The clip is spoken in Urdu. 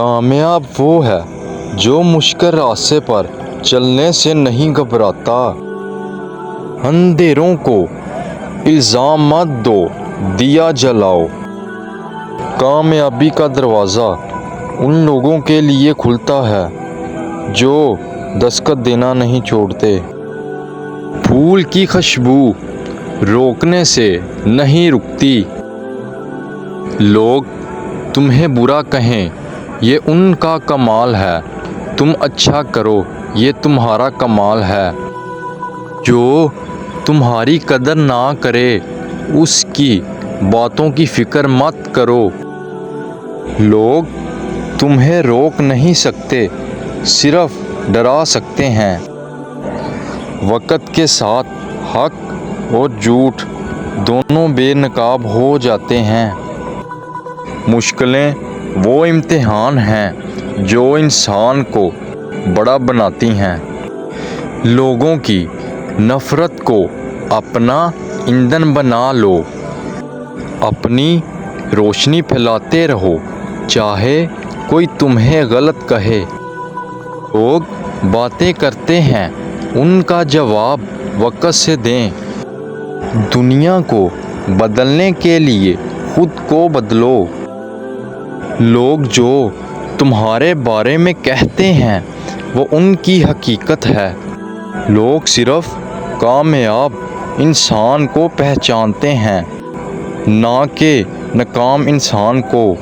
کامیاب وہ ہے جو مشکل راستے پر چلنے سے نہیں گھبراتا۔ اندھیروں کو الزام مت دو، دیا جلاؤ۔ کامیابی کا دروازہ ان لوگوں کے لیے کھلتا ہے جو دستخط دینا نہیں چھوڑتے۔ پھول کی خوشبو روکنے سے نہیں رکتی۔ لوگ تمہیں برا کہیں یہ ان کا کمال ہے، تم اچھا کرو یہ تمہارا کمال ہے۔ جو تمہاری قدر نہ کرے اس کی باتوں کی فکر مت کرو۔ لوگ تمہیں روک نہیں سکتے، صرف ڈرا سکتے ہیں۔ وقت کے ساتھ حق اور جھوٹ دونوں بے نقاب ہو جاتے ہیں۔ مشکلیں وہ امتحان ہیں جو انسان کو بڑا بناتی ہیں۔ لوگوں کی نفرت کو اپنا ایندھن بنا لو۔ اپنی روشنی پھیلاتے رہو چاہے کوئی تمہیں غلط کہے۔ لوگ باتیں کرتے ہیں ان کا جواب وقت سے دیں۔ دنیا کو بدلنے کے لیے خود کو بدلو۔ لوگ جو تمہارے بارے میں کہتے ہیں وہ ان کی حقیقت ہے۔ لوگ صرف کامیاب انسان کو پہچانتے ہیں، نہ کہ ناکام انسان کو۔